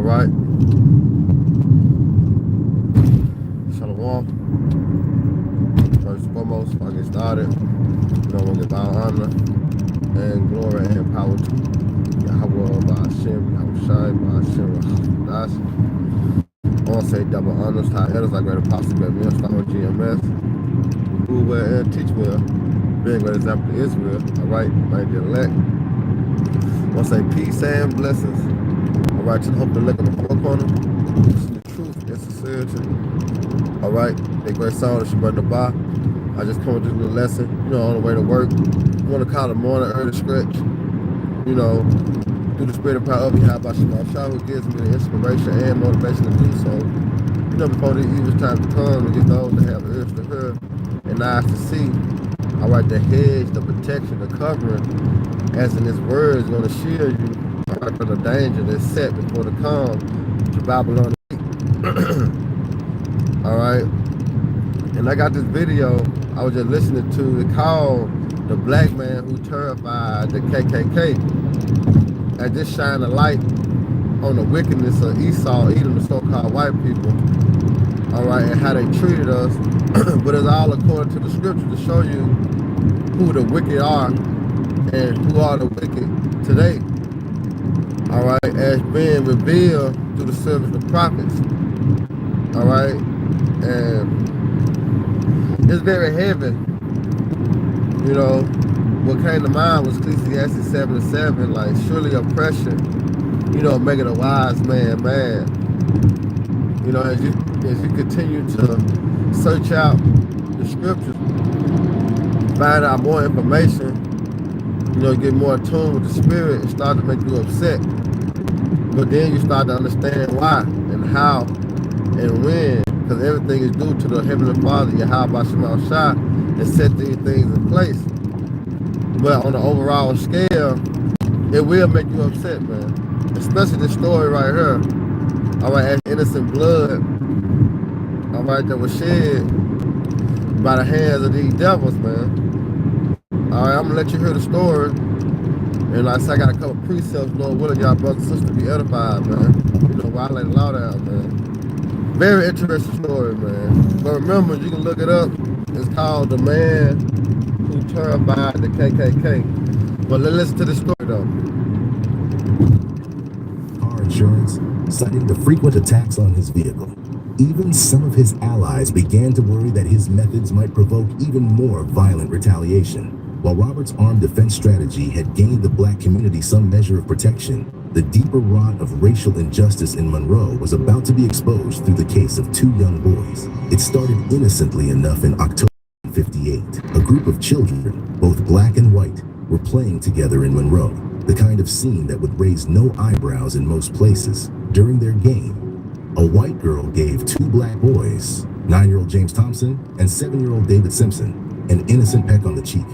Alright. Shalom. First and foremost, before I get started, I want to give all honor and glory and power to Yahweh by Hashem, Yahushai, by Hashem, Rahash. I want to say double honors to our elders, like great apostle, great men, Star GMS, who well and teach well, being great example to Israel. Alright, might get elect. I want to say peace and blessings. Alright, to the hope to look at the four corner. This is the truth and sincerity. Alright, a great song, it's your brother Ba. I just come to do the lesson, on the way to work. You want to call it morning early stretch, through the spirit and power of Yahweh Shah, who gives me the inspiration and motivation to do so. Before the evil time to come, to get those that have ears to hear and eyes to see. Alright, the hedge, the protection, the covering, as in His word, is going to shield you from the danger that's set before the calm to Babylon. Alright. And I got this video I was just listening to. It called The Black Man Who Terrified the KKK. And just shine a light on the wickedness of Esau, Edom, the so-called white people. Alright, and how they treated us. But it's all according to the scripture to show you who the wicked are and who are the wicked today. Alright, as being revealed through the service of prophets. Alright, and it's very heavy. What came to mind was Ecclesiastes 7:7, like surely oppression, making a wise man mad. As you continue to search out the scriptures, find out more information, get more attuned with the spirit, and start to make you upset. But then you start to understand why and how and when, because everything is due to the Heavenly Father, Yahweh Shema Shah, that set these things in place. But on the overall scale, it will make you upset, man. Especially this story right here. Alright, as innocent blood, alright, that was shed by the hands of these devils, man. Alright, I'm gonna let you hear the story. And like I said, I got a couple precepts, Lord willing, y'all brothers and sisters be edified, man. Why I lay the law down, man. Very interesting story, man. But remember, you can look it up. It's called The Man Who Terrified the KKK. But let's listen to the story, though. Car insurance, citing the frequent attacks on his vehicle. Even some of his allies began to worry that his methods might provoke even more violent retaliation. While Robert's armed defense strategy had gained the black community some measure of protection, the deeper rot of racial injustice in Monroe was about to be exposed through the case of two young boys. It started innocently enough in October 1958. A group of children, both black and white, were playing together in Monroe, the kind of scene that would raise no eyebrows in most places. During their game, a white girl gave two black boys, 9-year-old James Thompson and 7-year-old David Simpson, an innocent peck on the cheek.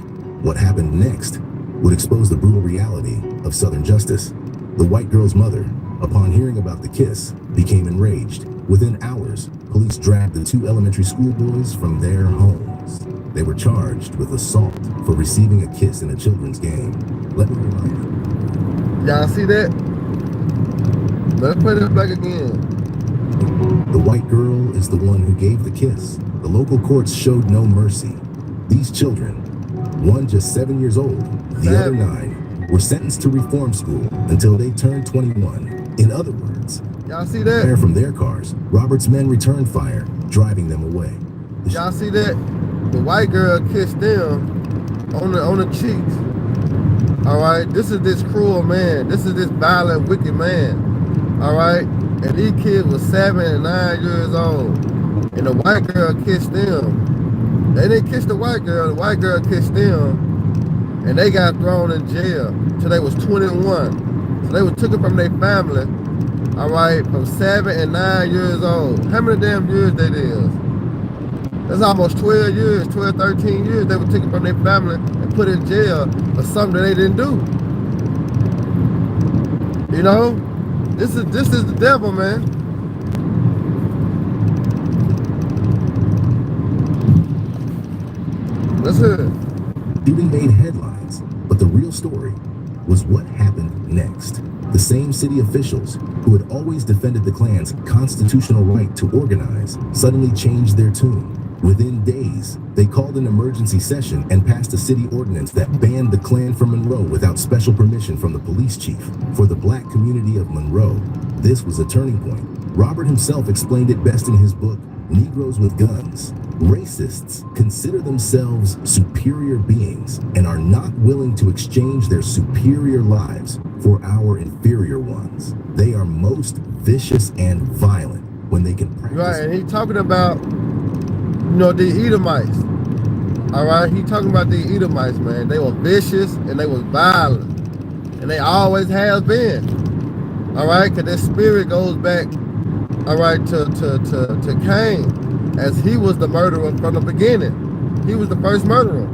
What happened next would expose the brutal reality of Southern justice. The white girl's mother, upon hearing about the kiss, became enraged. Within hours, police dragged the two elementary school boys from their homes. They were charged with assault for receiving a kiss in a children's game. Let me remind you. Y'all see that? Let's play this back again. The white girl is the one who gave the kiss. The local courts showed no mercy. These children, one just 7 years old, the other 9, were sentenced to reform school until they turned 21. In other words, y'all see that? Fire from their cars, Robert's men returned fire, driving them away. Y'all see that? The white girl kissed them on the cheeks. Alright, this is this cruel man. This is this violent, wicked man. Alright? And these kids were 7 and 9 years old. And the white girl kissed them. They didn't kiss the white girl kissed them. And they got thrown in jail till they was 21. So they were taken from their family, alright, from 7 and 9 years old. How many damn years that is? That's almost 12 years, 12, 13 years they were taken from their family and put in jail for something they didn't do. This is the devil, man. Let's hear it. Shooting made headlines, but the real story was what happened next. The same city officials who had always defended the Klan's constitutional right to organize suddenly changed their tune. Within days, they called an emergency session and passed a city ordinance that banned the Klan from Monroe without special permission from the police chief. For the black community of Monroe, this was a turning point. Robert himself explained it best in his book, Negroes with Guns. Racists consider themselves superior beings and are not willing to exchange their superior lives for our inferior ones. They are most vicious and violent when they can practice. Right, and he's talking about, the Edomites. All right, he talking about the Edomites, man. They were vicious and they was violent, and they always have been. All right, because their spirit goes back, all right, to Cain, as he was the murderer from the beginning. He was the first murderer.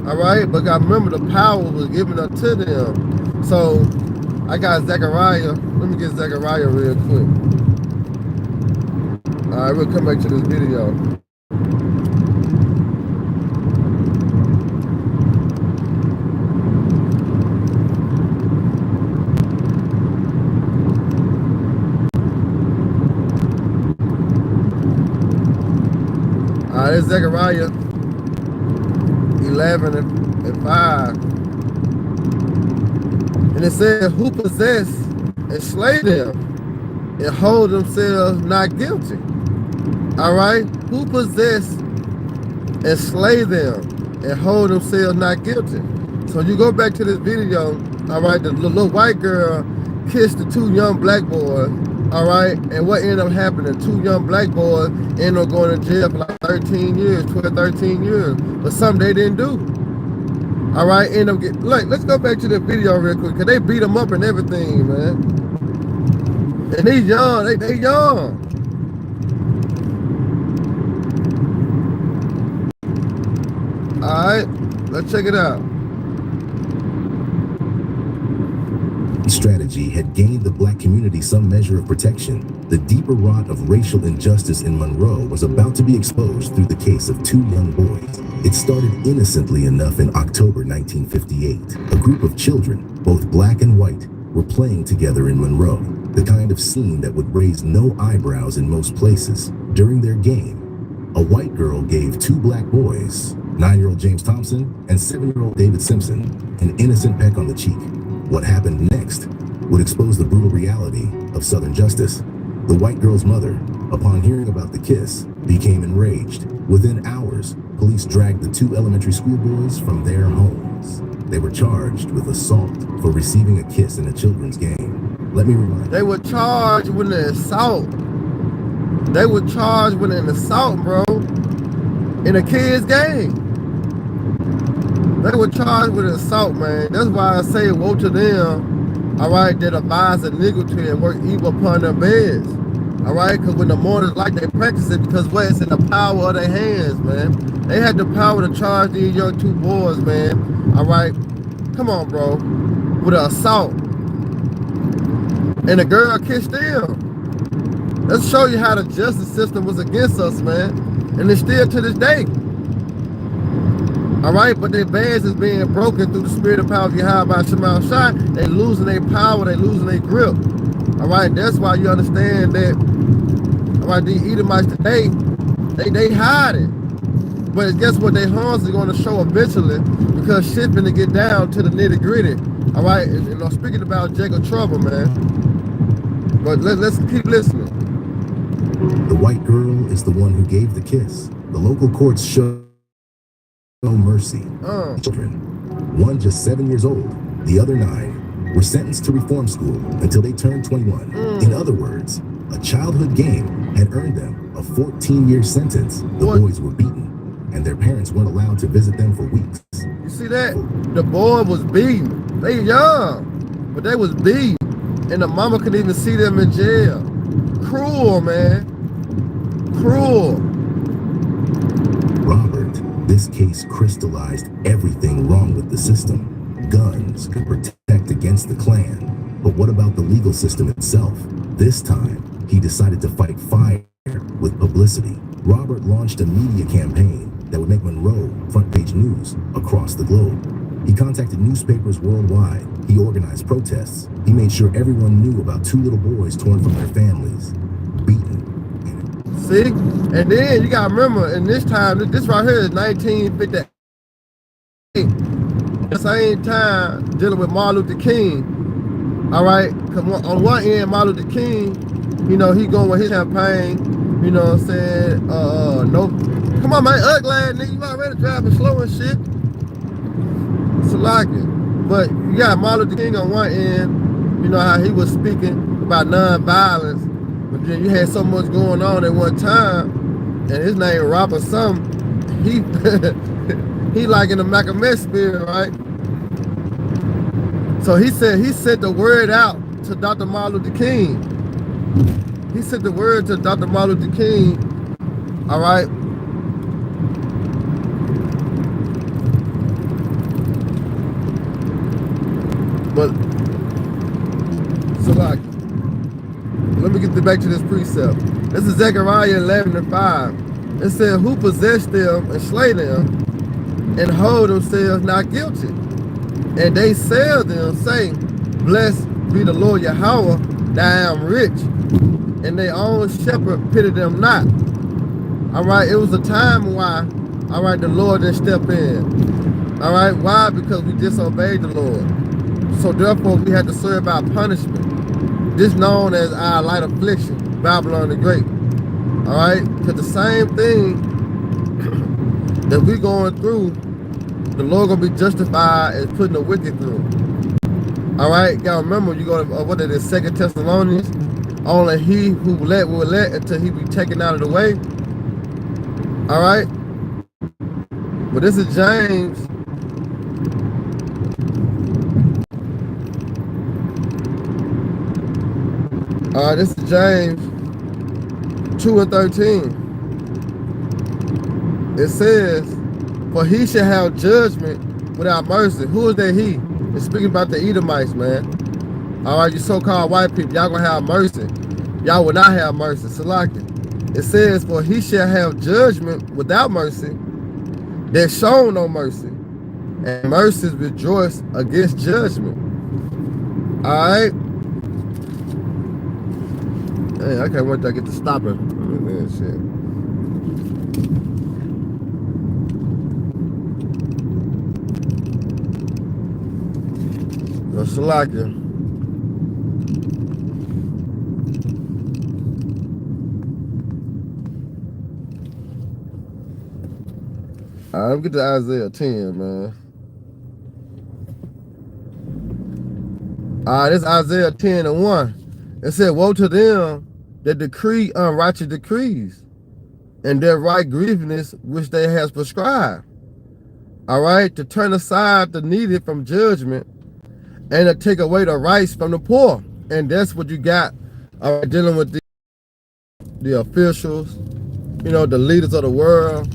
All right, but I remember the power was given unto them. So I got Zechariah. Let me get Zechariah real quick. All right, we'll come back to this video. This is Zechariah 11 and 5. And it says, who possess and slay them and hold themselves not guilty. All right? Who possess and slay them and hold themselves not guilty. So you go back to this video, all right, the little white girl kissed the two young black boys. All right, and what ended up happening? Two young black boys ended up going to jail for like 13 years, 12, 13 years. But something they didn't do. All right, end up getting, look, let's go back to the video real quick, because they beat them up and everything, man. And they young, they young. All right, let's check it out. Strategy had gained the black community some measure of protection. The deeper rot of racial injustice in Monroe was about to be exposed through the case of two young boys. It started innocently enough in October 1958. A group of children, both black and white, were playing together in Monroe, the kind of scene that would raise no eyebrows in most places. During their game, a white girl gave two black boys, 9-year-old James Thompson and 7-year-old David Simpson, an innocent peck on the cheek. What happened next would expose the brutal reality of Southern justice. The white girl's mother, upon hearing about the kiss, became enraged. Within hours, police dragged the two elementary school boys from their homes. They were charged with assault for receiving a kiss in a children's game. Let me remind you. They were charged with an assault. They were charged with an assault, bro, in a kid's game. They were charged with assault, man. That's why I say woe to them, all right, that advise iniquity and work evil upon their beds. All right, because when the mourners like, they practice it because what? It's in the power of their hands, man. They had the power to charge these young two boys, man. All right, come on, bro, with an assault. And the girl kissed them. Let's show you how the justice system was against us, man. And it's still to this day. All right, but their bands is being broken through the spirit of power of Yahweh Shema Shai. They losing their power, they losing their grip. All right, that's why you understand that, all right, these Edomites today, they hide it. But guess what? Their horns are going to show eventually, because shit's going to get down to the nitty gritty. All right, and I'm speaking about Jacob Trouble, man. But let's keep listening. The white girl is the one who gave the kiss. The local courts show no mercy. Children, one just 7 years old, the other 9, were sentenced to reform school until they turned 21. In other words, a childhood game had earned them a 14-year sentence. The boys were beaten, and their parents weren't allowed to visit them for weeks. You see that? The boy was beaten. They young, but they was beaten, and the mama couldn't even see them in jail. Cruel, man. Cruel. Robert, this case crystallized everything wrong with the system. Guns could protect against the Klan, but what about the legal system itself? This time, he decided to fight fire with publicity. Robert launched a media campaign that would make Monroe front page news across the globe. He contacted newspapers worldwide. He organized protests. He made sure everyone knew about 2 little boys torn from their families, beaten. See? And then you gotta remember, in this time, this right here is 1958. The same time dealing with Martin Luther King. All right, because on one end, Martin Luther King, you know, he going with his campaign, you know what I'm saying? No, come on, man, ugly ass nigga, you already driving slow and shit. It's a like it. But you got Martin Luther King on one end, you know how he was speaking about non-violence, but then you had so much going on at one time, and his name Robert something, he like in the Macamé spirit, right? So he sent the word out to Dr. Martin Luther King. He sent the word to Dr. Martin Luther King, all right? But, so like, let me get back to this precept. This is Zechariah 11:5. It said, who possessed them and slay them and hold themselves not guilty? And they sell them, saying, blessed be the Lord Yahweh, that I am rich. And their own shepherd pitied them not. All right, it was a time why, all right, the Lord didn't step in. All right, why? Because we disobeyed the Lord. So therefore, we had to serve our punishment. This known as our light affliction, Babylon the Great. All right, because the same thing that we're going through, the Lord gonna be justified as putting the wicked through. All right, gotta remember, you go to what it is, 2 Thessalonians. Only he who will let until he be taken out of the way. All right, but this is James. This is James 2:13. It says, for he shall have judgment without mercy. Who is that he? It's speaking about the Edomites, man. All right, you so-called white people, y'all gonna have mercy. Y'all will not have mercy. Salaki. It says, for he shall have judgment without mercy, that shown no mercy, and mercies rejoice against judgment. All right. Hey, I can't wait till I get to stopping. Man, shit. Salaki. All right, let's get to Isaiah 10, man. All right, this is Isaiah 10:1. It said, woe to them that decree unrighteous decrees, and their right grievousness which they has prescribed. All right, to turn aside the needy from judgment, and to take away the rights from the poor. And that's what you got, all right, dealing with the officials, you know, the leaders of the world.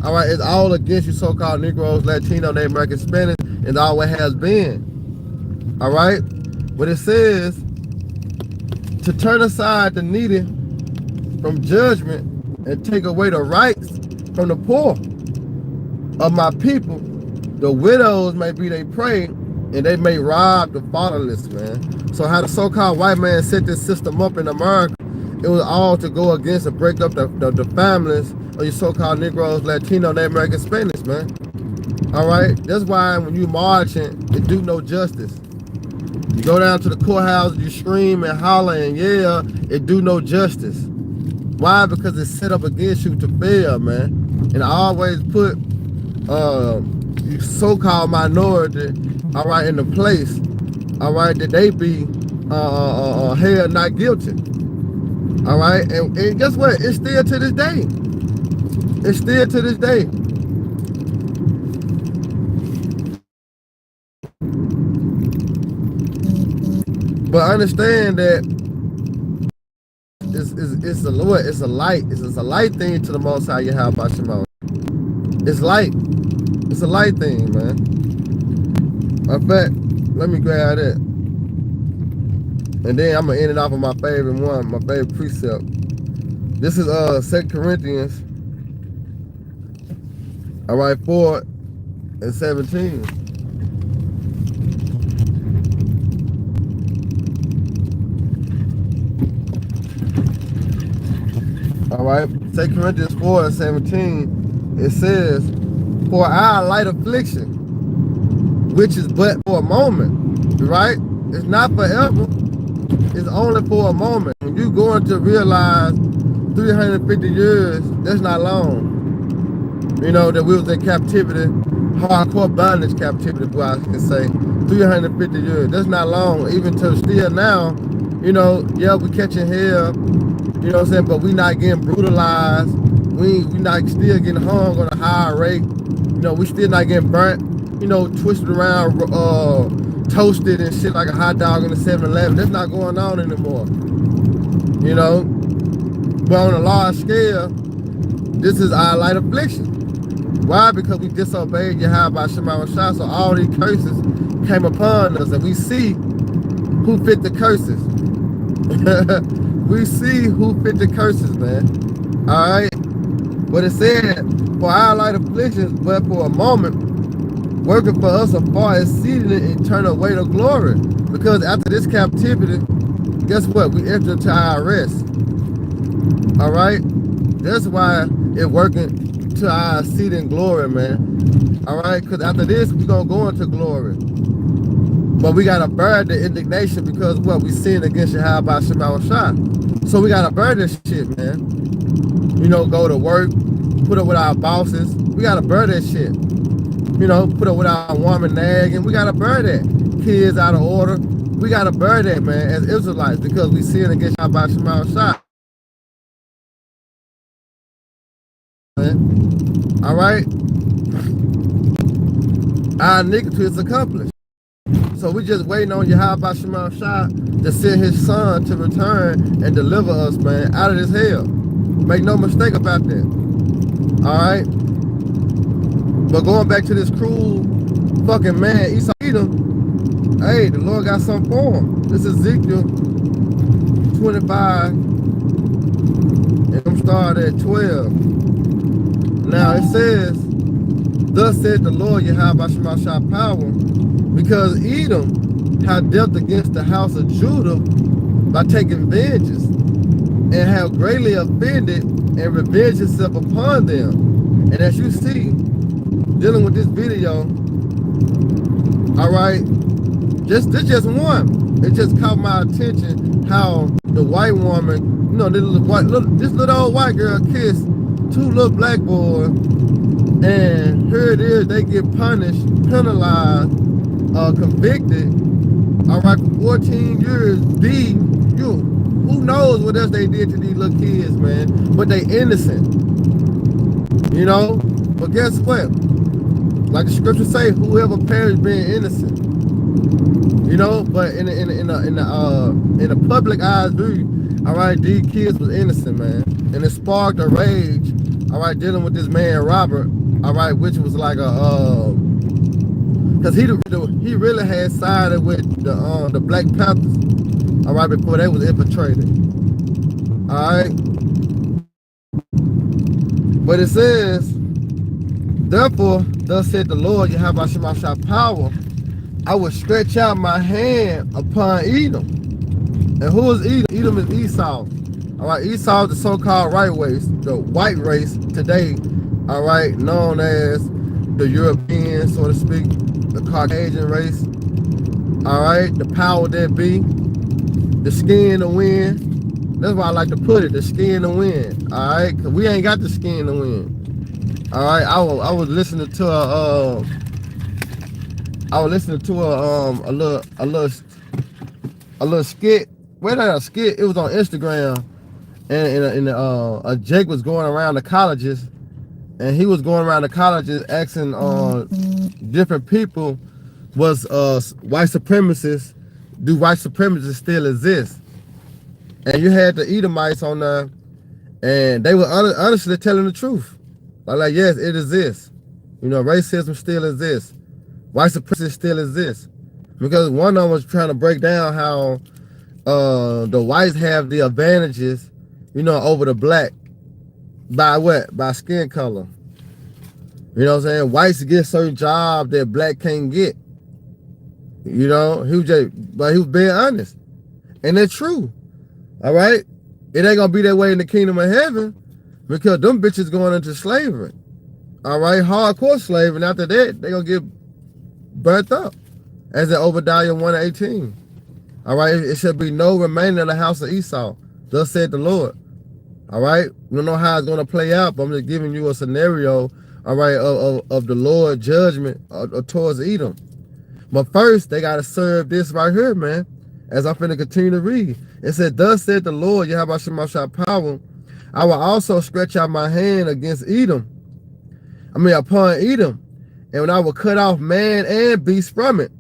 All right, it's all against you so-called Negroes, Latino, Native American, Spanish, and always has been. All right, but it says to turn aside the needy from judgment and take away the rights from the poor of my people. The widows may be their prey, and they may rob the fatherless, man. So how the so-called white man set this system up in America, it was all to go against and break up the families of your so-called Negroes, Latino, Native American, Spanish, man. All right, that's why when you marching, it do no justice. You go down to the courthouse, you scream and holler and yell, it do no justice. Why? Because it's set up against you to fail, man. And I always put you so-called minority, all right, in the place, all right, that they be held not guilty. All right, and guess what? It's still to this day. It's still to this day. But understand that it's a Lord, it's a light thing to the Most High Yahweh Shemot. It's light. It's a light thing, man. In fact, let me grab that. And then I'm gonna end it off with my favorite one, my favorite precept. This is 2 Corinthians, all right, 4:17. right? 2 Corinthians 4:17, it says, for our light affliction, which is but for a moment, right? It's not forever. It's only for a moment. When you going to realize 350 years, that's not long. You know, that we was in captivity, hardcore bondage captivity, what I can say. 350 years, that's not long. Even till still now, you know, yeah, we catching hell, you know what I'm saying, but we not getting brutalized. We not still getting hung on a higher rate. You know, we still not getting burnt, you know, twisted around, toasted and shit like a hot dog in the 7-Eleven. That's not going on anymore. You know, but on a large scale, this is our light affliction. Why? Because we disobeyed Yahweh Shema Shah, so all these curses came upon us, and we see who fit the curses. We see who fit the curses, man. All right? But it said, for our light afflictions, but for a moment, working for us a far exceeding eternal weight of glory. Because after this captivity, guess what? We enter into our rest. All right? That's why it's working to our exceeding glory, man. All right? Because after this, we're going to go into glory. But we got to bear the indignation because what? We sin against Yahweh Shema Shah. So we got to bear this shit, man. You know, go to work, put up with our bosses. We got to bear that shit. You know, put up with our woman nagging. We got to bear that. Kids out of order. We got to bear that, man, as Israelites because we sin against Yahweh Shema Shah. All right? Our iniquity is accomplished. So we just waiting on Yahweh Shema Shah to send his son to return and deliver us, man, out of this hell. Make no mistake about that. All right? But going back to this cruel fucking man, Esau Edom, hey, the Lord got something for him. This is Ezekiel 25, and I'm starting at 12. Now it says, thus said the Lord Yahweh Shema Shah power, because Edom had dealt against the house of Judah by taking vengeance, and have greatly offended and revenged himself upon them. And as you see, dealing with this video, all right, this just one. It just caught my attention how the white woman, you know, this little old white girl kissed two little black boys, and here it is, they get punished, penalized, convicted, all right, for 14 years, who knows what else they did to these little kids, man, but they innocent, you know, but guess what, like the scriptures say, whoever perished being innocent, you know, but in the public eyes view, all right, these kids was innocent, man, and it sparked a rage, all right, dealing with this man Robert, all right, which was like a because he really had sided with the Black Panthers, all right, before they was infiltrated, all right. But it says, therefore, thus said the Lord, Yahweh Shema Shah power, I will stretch out my hand upon Edom. And who is Edom? Edom is Esau. All right, Esau is the so-called right race, the white race today, all right, known as the European, so to speak, the Caucasian race, all right, the power that be, the skin to win. That's why I like to put it, the skin to win, all right, because we ain't got the skin to win. All right, I was listening to a little skit. Well, not a skit. It was on Instagram, and Jake was going around the colleges, and he was going around the colleges asking different people, was white supremacists, do white supremacists still exist? And you had the Edomites on there, and they were honestly telling the truth. Like, yes, it exists. You know, racism still exists. White supremacy still exists. Because one of them was trying to break down how the whites have the advantages, you know, over the black. By what? By skin color. You know what I'm saying? Whites get certain jobs that black can't get. You know, but he was being honest. And it's true. All right? It ain't gonna be that way in the kingdom of heaven. because them bitches going into slavery. All right, hardcore slavery. And after that, they gonna get burnt up. As in Obadiah 1:18. All right, it shall be no remaining of the house of Esau. Thus said the Lord. All right, we don't know how it's gonna play out, but I'm just giving you a scenario. All right, of the Lord judgment towards Edom. But first, they gotta serve this right here, man. As I'm finna continue to read, it said, "Thus said the Lord, Yahweh Shemashah power. I will also stretch out my hand against Edom. Upon Edom, and when I will cut off man and beast from it,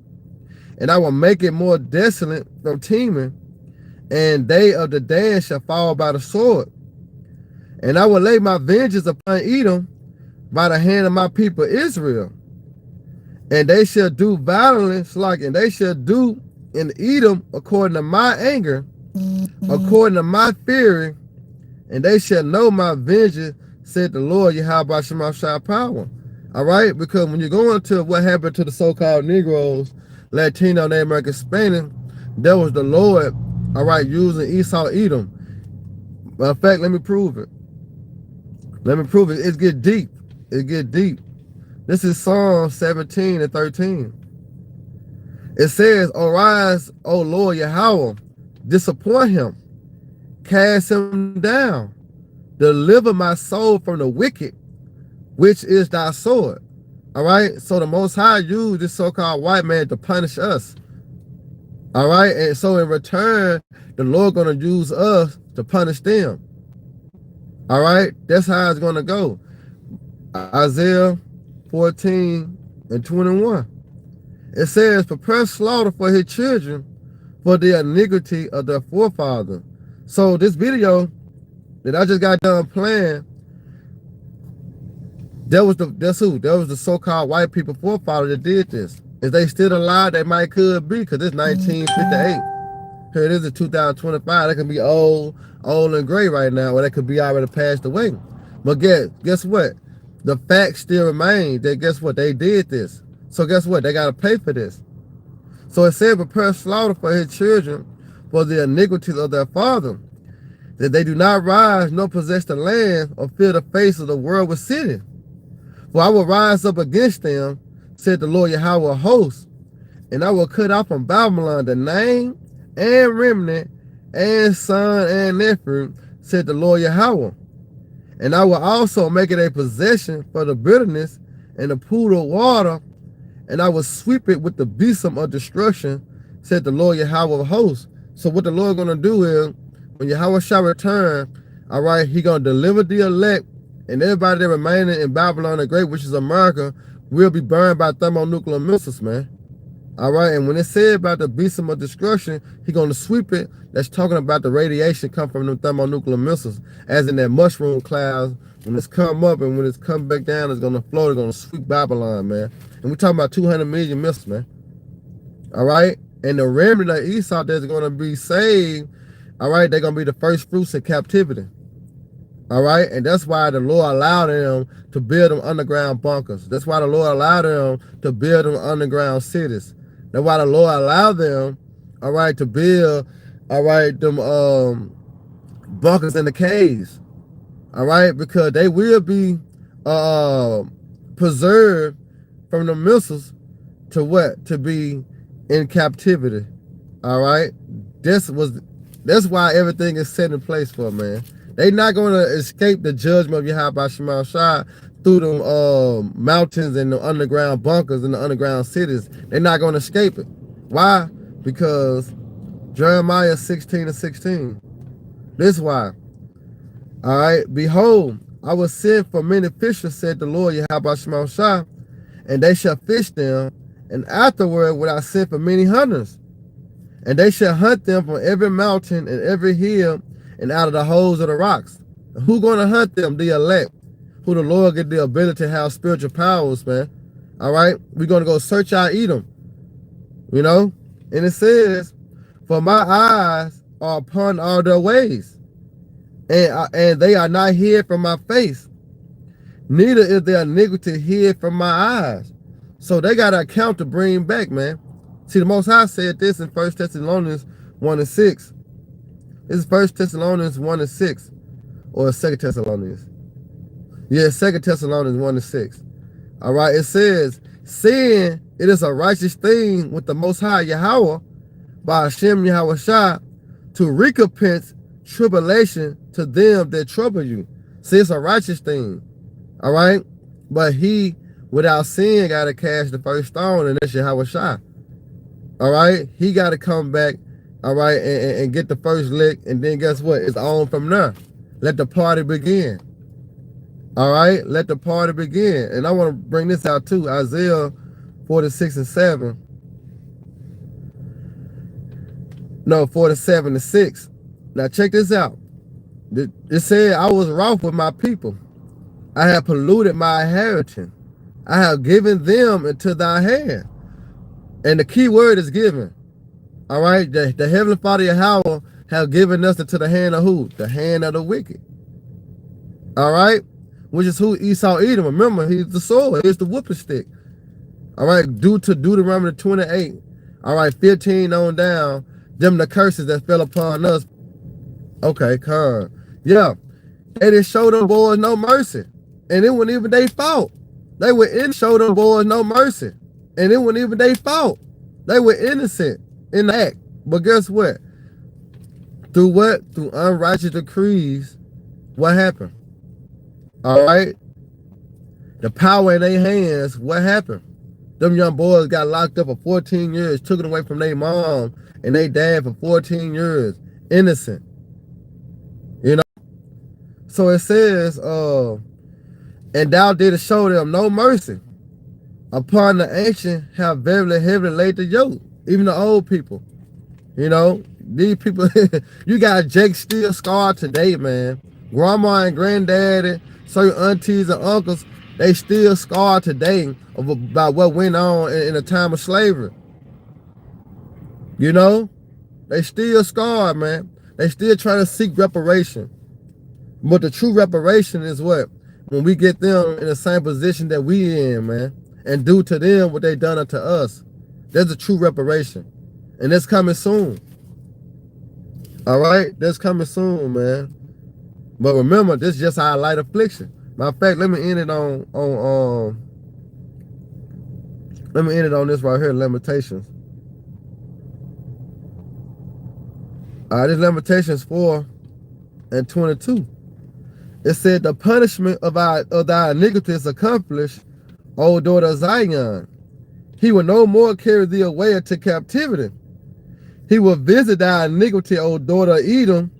and I will make it more desolate from Teman, and they of the Dan shall fall by the sword. And I will lay my vengeance upon Edom by the hand of my people Israel. And they shall do violence and they shall do in Edom according to my anger, according to my fury, and they shall know my vengeance, said the Lord, Yahweh Shemashah power." All right, because when you're going to what happened to the so-called Negroes, Latino, Native American, Spanish, that was the Lord, all right, using Esau, Edom. Matter of fact, let me prove it. It get deep. It get deep. This is Psalm 17:13. It says, "Arise, O Lord Yahweh, disappoint him, cast him down, deliver my soul from the wicked, which is thy sword." All right, so the Most High used this so-called white man to punish us. All right, and so in return, the Lord gonna use us to punish them. All right, that's how it's gonna go. Isaiah 14:21. It says, "Prepare slaughter for his children, for the iniquity of their forefathers." So this video that I just got done playing, that was the so-called white people forefathers that did this. If they still alive, they could be, because it's 1958. Here it is in 2025. They can be old and gray right now, or they could be already passed away. But guess what? The fact still remains that guess what? They did this. So guess what? They got to pay for this. So it said, "Prepare slaughter for his children, for the iniquities of their father, that they do not rise nor possess the land, or fill the face of the world with cities. For I will rise up against them, said the Lord Yahweh of hosts, and I will cut off from Babylon the name and remnant and son and nephew, said the Lord Yahweh. And I will also make it a possession for the bitterness and the pool of water, and I will sweep it with the besom of destruction, said the Lord Yahweh of hosts." So what the Lord gonna do is, when Yahweh shall return, all right, he gonna deliver the elect, and everybody that remaining in Babylon the Great, which is America, will be burned by thermonuclear missiles, man. All right, and when it said about the besom of destruction, he gonna sweep it. That's talking about the radiation come from the thermonuclear missiles, as in that mushroom clouds. When it's come up and when it's come back down, it's gonna float. It's gonna sweep Babylon, man. And we're talking about 200 million missiles, man. All right, and the remnant of Esau that's gonna be saved, all right, they're gonna be the first fruits in captivity. All right, and that's why the Lord allowed them to build them underground bunkers. That's why the Lord allowed them to build them underground cities. That's why the Lord allowed them, all right, to build, all right, them bunkers in the caves. All right, because they will be preserved from the missiles to what? To be in captivity. All right, that's why everything is set in place for, man. They not going to escape the judgment of Yahweh Shemashah through them mountains and the underground bunkers and the underground cities. They're not going to escape it. Why? Because Jeremiah 16:16. This is why. All right. "Behold, I will send for many fishers, said the Lord Yahweh Shemashah, and they shall fish them, and afterward will I send for many hunters, and they shall hunt them from every mountain and every hill and out of the holes of the rocks." Who gonna hunt them? The elect, who the Lord get the ability to have spiritual powers, man. All right, we're gonna go search out Edom, you know. And it says, "For my eyes are upon all their ways, and they are not hid from my face. Neither is their iniquity hid from my eyes." So they got an account to bring back, man. See, the Most High said this in 1 Thessalonians 1:6. This is 1 Thessalonians 1:6, or 2 Thessalonians. Yeah, 2 Thessalonians 1:6. All right, it says, seeing it is a righteous thing with the Most High Yahweh by Hashem Yahweh Shah to recompense tribulation to them that trouble you. See, it's a righteous thing. All right, but he without sin got to cast the first stone, and that's Yahweh Shah. All right, he got to come back. All right, and get the first lick, and then guess what? It's on from there. Let the party begin. All right, let the party begin. And I want to bring this out too. Isaiah 46:7. No, 47:6. Now check this out. It said, I was wroth with my people. I have polluted my inheritance. I have given them into thy hand. And the key word is given. All right, the Heavenly Father Yahweh have given us into the hand of who? The hand of the wicked. All right, which is who? Esau Edom. Remember, he's the sword. He's the whooping stick. All right, due to Deuteronomy 28. All right, 15 on down. Them the curses that fell upon us. Okay, come. Yeah, they didn't show them boys no mercy, and it wasn't even their fault. They were in show them boys no mercy, and it wasn't even their fault. They were innocent in the act. But guess what? Through what? Through unrighteous decrees, what happened? All right? The power in their hands, what happened? Them young boys got locked up for 14 years, took it away from their mom and they dad for 14 years. Innocent. You know? So it says, and thou didst show them no mercy. Upon the ancient have very heavily laid the yoke. Even the old people. You know, these people, you got Jake still scarred today, man. Grandma and granddaddy, certain aunties and uncles, they still scarred today about what went on in the time of slavery. You know, they still scarred, man. They still trying to seek reparation. But the true reparation is what? When we get them in the same position that we in, man, and do to them what they done unto us. There's a true reparation. And it's coming soon. All right? That's coming soon, man. But remember, this is just our light affliction. Matter of fact, let me end it on this right here, Lamentations. This Lamentations 4:22. It said, the punishment of thy iniquity is accomplished, O daughter of Zion. He will no more carry thee away into captivity. He will visit thy iniquity, O daughter of Edom.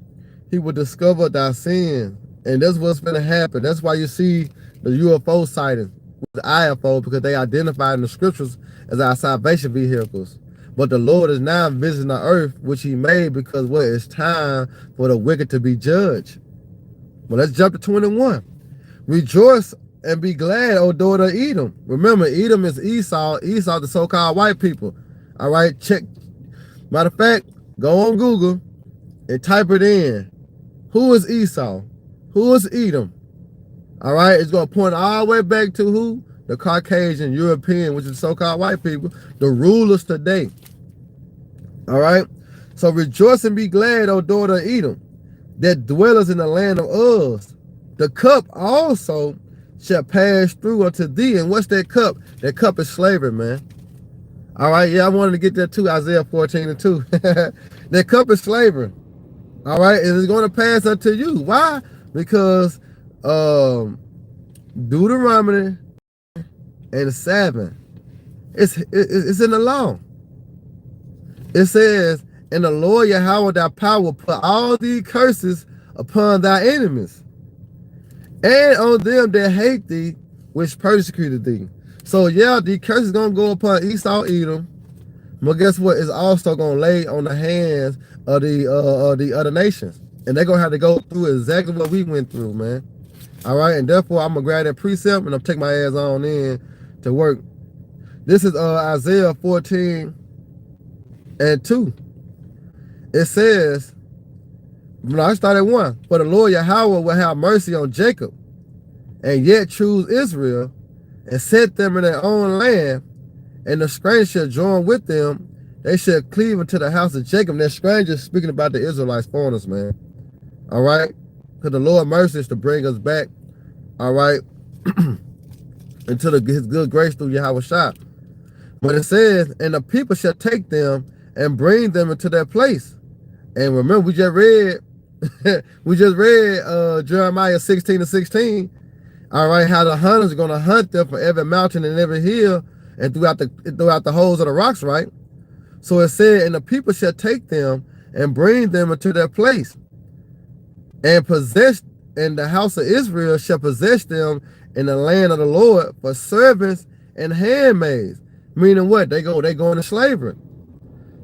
He will discover thy sin. And that's what's going to happen. That's why you see the UFO sighting with the IFO, because they identified in the scriptures as our salvation vehicles. But the Lord is now visiting the earth, which he made, because what? It's time for the wicked to be judged. Well, let's jump to 21. Rejoice and be glad, O daughter of Edom. Remember, Edom is Esau. Esau, the so-called white people. All right, check. Matter of fact, go on Google and type it in. Who is Esau? Who is Edom? All right, it's going to point all the way back to who? The Caucasian, European, which is so-called white people, the rulers today. All right, so rejoice and be glad, O daughter of Edom, that dwellers in the land of Uz. The cup also shall pass through unto thee. And what's that cup? That cup is slavery, man. All right, yeah, I wanted to get that too, Isaiah 14:2. That cup is slavery. All right, and it's going to pass unto you. Why? Because Deuteronomy and 7, it's in the law. It says, and the Lord Yahweh thy power will put all these curses upon thy enemies, and on them that hate thee, which persecuted thee. So yeah, the curse is gonna go upon Esau, Edom, but guess what? It's also gonna lay on the hands of the other nations, and they're gonna have to go through exactly what we went through, man. All right, and therefore I'm gonna grab that precept and I'm taking my ass on in to work. This is Isaiah 14:2. It says, I started 1. For the Lord Yahweh will have mercy on Jacob, and yet choose Israel, and set them in their own land, and the stranger shall join with them. They shall cleave unto the house of Jacob. And that stranger is speaking about the Israelites, foreigners, man. All right? Because the Lord mercy is to bring us back All right. Into his good grace through Yahweh Shai. But it says, and the people shall take them and bring them into their place. And remember, we just read Jeremiah 16:16. All right, how the hunters are gonna hunt them for every mountain and every hill and throughout the holes of the rocks, right? So it said, and the people shall take them and bring them into their place, and the house of Israel shall possess them in the land of the Lord for servants and handmaids. Meaning what? They go into slavery.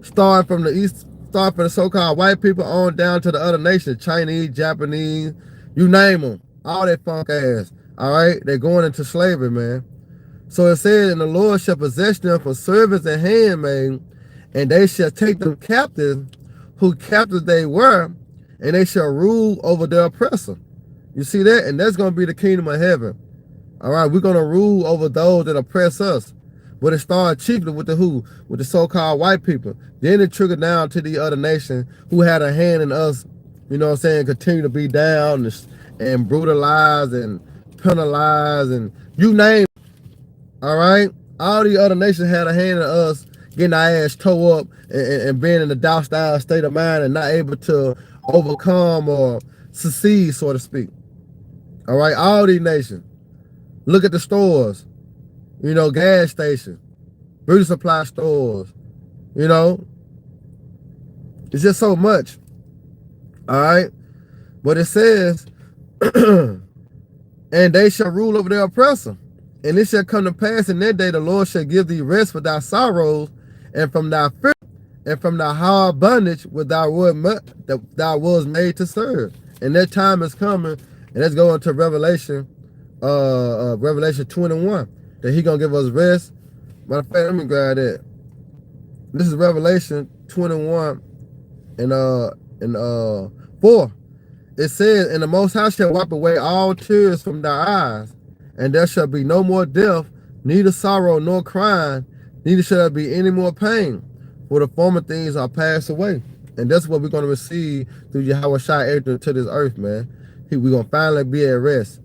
Starting from the so-called white people on down to the other nations, Chinese, Japanese, you name them, all that funk ass. All right, they're going into slavery, man. So it says, and the Lord shall possess them for servants and handmaids, and they shall take them captive, who captives they were, and they shall rule over their oppressor. You see that? And that's going to be the kingdom of heaven. All right, we're going to rule over those that oppress us. But it started chiefly with the who? With the so-called white people. Then it trickled down to the other nation who had a hand in us, you know what I'm saying, continue to be down and brutalized and penalized and you name it. All right? All the other nations had a hand in us getting our ass tore up and being in a docile state of mind and not able to overcome or succeed, so to speak. All right? All these nations. Look at the stores. You know, gas stations, beauty supply stores, you know. It's just so much. All right? But it says, and they shall rule over their oppressor. And it shall come to pass in that day the Lord shall give thee rest for thy sorrows and from thy fear and from thy hard bondage which thou was made to serve. And that time is coming. And let's go into Revelation 21. That he gonna give us rest. Matter of fact, let me grab that. This is Revelation 21 and 4. It says, and the Most High shall wipe away all tears from thy eyes, and there shall be no more death, neither sorrow nor crying, neither shall there be any more pain, for the former things are passed away. And that's what we're gonna receive through Yahweh Shai entering to this earth, man. We're gonna finally be at rest.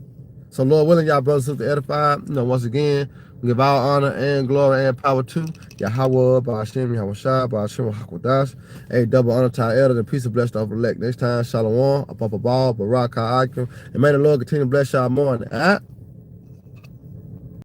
So Lord willing, y'all brothers and sisters edified. You know, once again, we give all honor and glory and power to Yahweh, Ba'ashem, Yahweh Shai, Ba'ashem, Hakwadash. A double honor to our elder and peace and blessing of elect. Next time, Shalom, Abba Barak, Ha'akim. And may the Lord continue to bless y'all more.